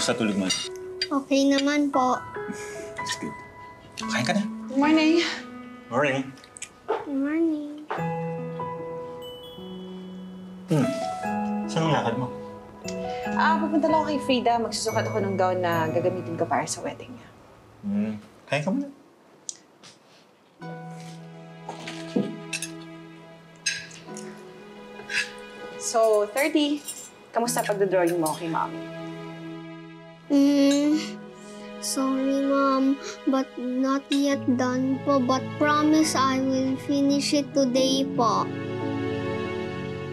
Kamusta tulog mo? Okay naman po. That's good. Kain ka na. Good morning. Morning. Good morning. Saan ang lakad mo? Pupunta lang ako kay Frida. Magsusukat ako ng gown na gagamitin ko para sa wedding niya. Kain ka muna. So, 30. Kamusta pagdodrawing mo kay Mommy? Sorry, Mom, but not yet done po. But promise I will finish it today po.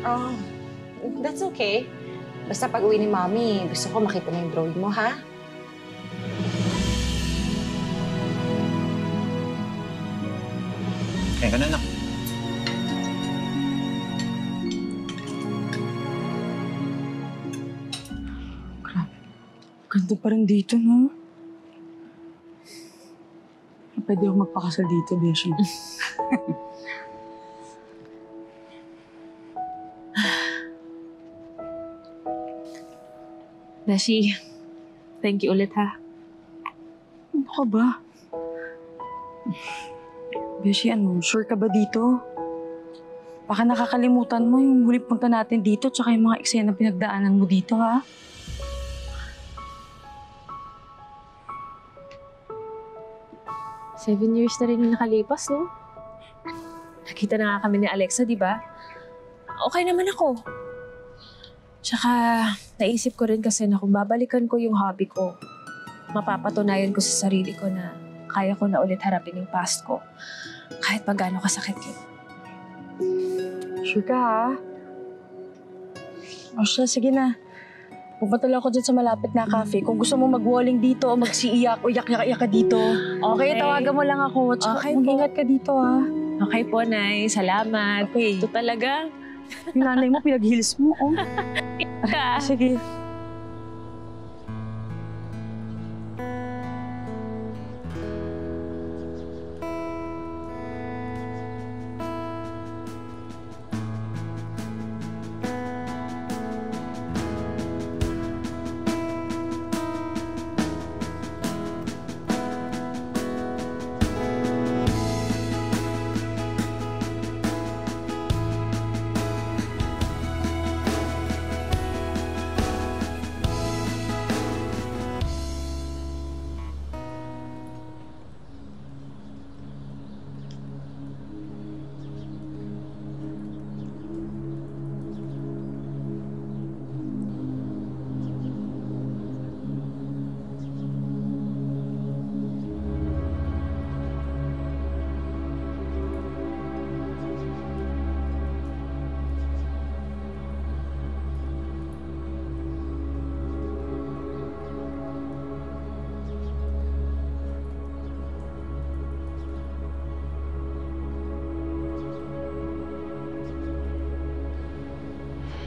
Oh, that's okay. Basta pag-uwi ni Mommy, gusto ko makita na yung drawing mo, ha? Kain ka na, anak. Ganda pa rin dito, no? Pwede ako magpakasal dito, Beshi. Beshi, thank you ulit, ha? Ano ka ba? Beshi, sure ka ba dito? Baka nakakalimutan mo yung huli punta natin dito tsaka yung mga eksena pinagdaanan mo dito, ha? Seven years na rin yung nakalipas, no? Nakita na nga kami ni Alexa, di ba? Okay naman ako. Tsaka, naisip ko rin kasi na kung babalikan ko yung hobby ko, mapapatunayan ko sa sarili ko na kaya ko na ulit harapin yung past ko. Kahit pa gaano kasakit yun. Sure ka, ha? O siya, sige na. Pupunta lang ako dyan sa malapit na cafe. Kung gusto mo mag-walling dito o magsiiyak o iyak-iyak ka dito. Okay, tawagan mo lang ako. Tsaka Okay mag-ingat ka dito, ha? Okay po, Nay. Salamat. Okay. Ito talaga. Yung nanay mo, pinag-heels mo, oh. Sige.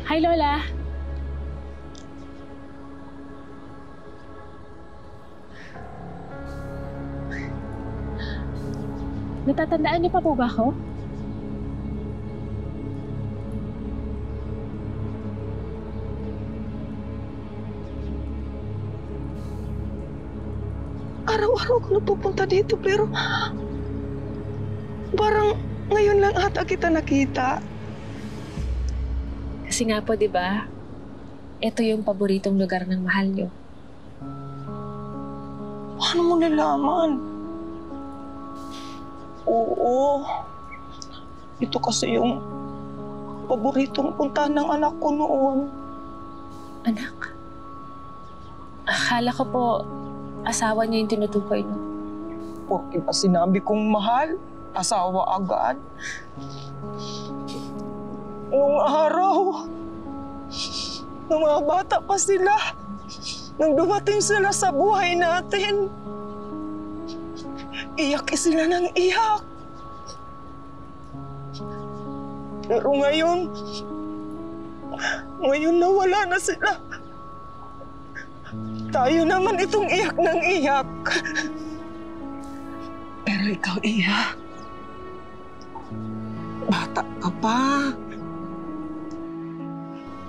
Hi, Lola. Natatandaan niyo pa po ba ako? Araw-araw ko napupunta dito pero parang ngayon lang ata kita nakita. Kasi nga po, di ba? Ito yung paboritong lugar ng mahal niyo. Paano mo nalaman? Oo. Ito kasi yung paboritong puntahan ng anak ko noon. Anak? Akala ko po, asawa niyo yung tinutukoy niyo. Porque pa sinabi kong mahal, asawa agad. Nung araw, nung mga bata pa sila, nung dumating sila sa buhay natin, iyak sila ng iyak. Pero ngayon nawala na sila. Tayo naman itong iyak ng iyak. Pero ikaw, Iya, bata ka pa.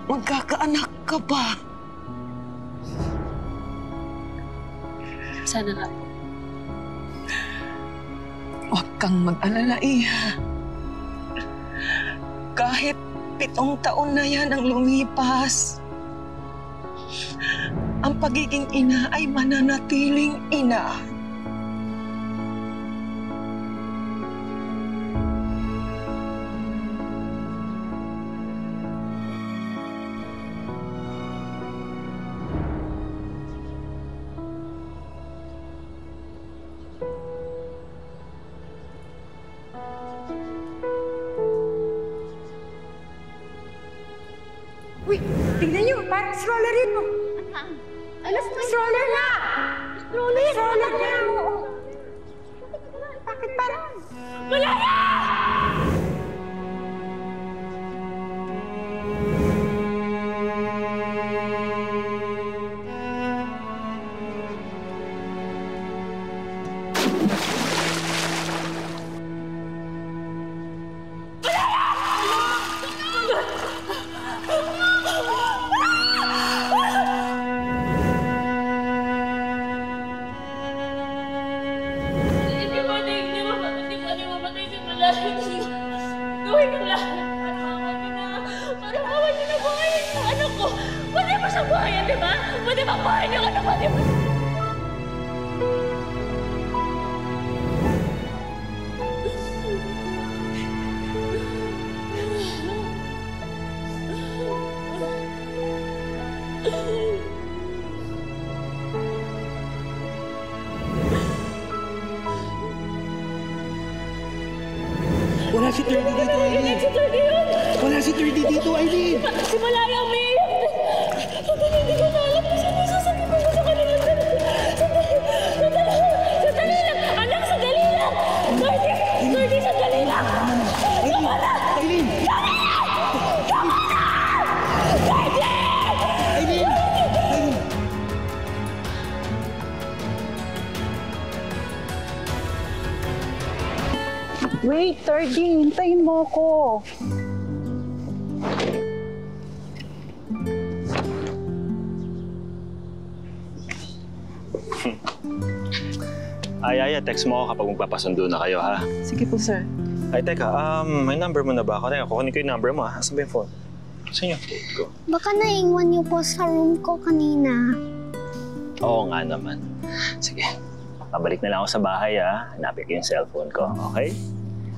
Magkakaanak ka pa. Sana nga po. Huwag kang mag-alala, Iha. Kahit 7 taon na yan ang lumipas, ang pagiging ina ay mananatiling ina. Uy, tignan niyo, parang stroller yun, oh. Ano? Stroller na! Stroller? Stroller na, oo. Bakit parang? Wala na! Gawin ko lahat para mawan niyo na buhayin yung anak ko. Pwede ba siyang buhayin, di ba? Pwede ba buhayin yung anak ko, di ba? Wala si 30 dito, Aileen! Wala si 30 dito, Aileen! Simula yung umiiyak. Sandali, hindi ko na alam kung saan sasabihin ko sa kanila. Sandali lang! Anak, sandali lang! 30, sandali lang! Aileen! Aileen! Aileen! Wait, 30, hintayin mo ko. Ay, text mo ako kapag magpapasundo na kayo, ha? Sige po, sir. Ay, teka, may number mo na ba ako? Teka, kukunin ko yung number mo, ha? Asan ba yung phone? Sa inyo? Go. Baka naiwan niyo po sa room ko kanina. Oo nga naman. Sige, pabalik na lang ako sa bahay, ha? Hanapin ko yung cellphone ko, okay?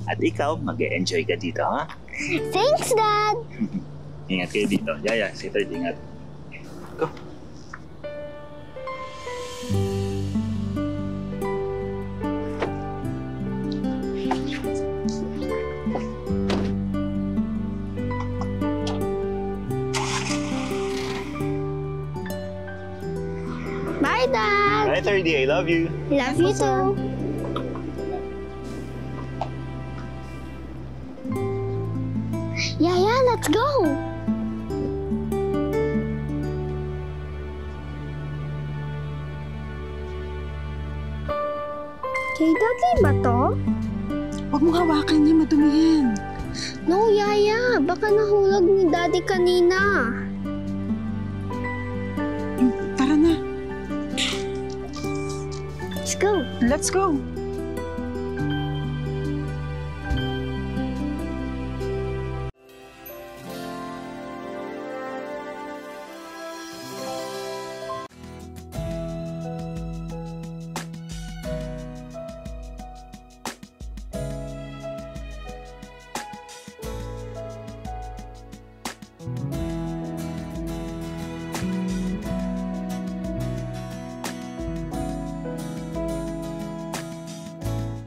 At ikaw, mag-e-enjoy ka dito, ha? Thanks, Dad! Ingat kayo dito. Yaya, si Third, ingat. Go. Bye, Dad! Bye, Thirdy. I love you. Love you too. Yaya, let's go! Kay Daddy ba to? Huwag mong hawakan niya, madumi yan. No, Yaya. Baka nahulog ni Daddy kanina. Tara na. Let's go. Let's go.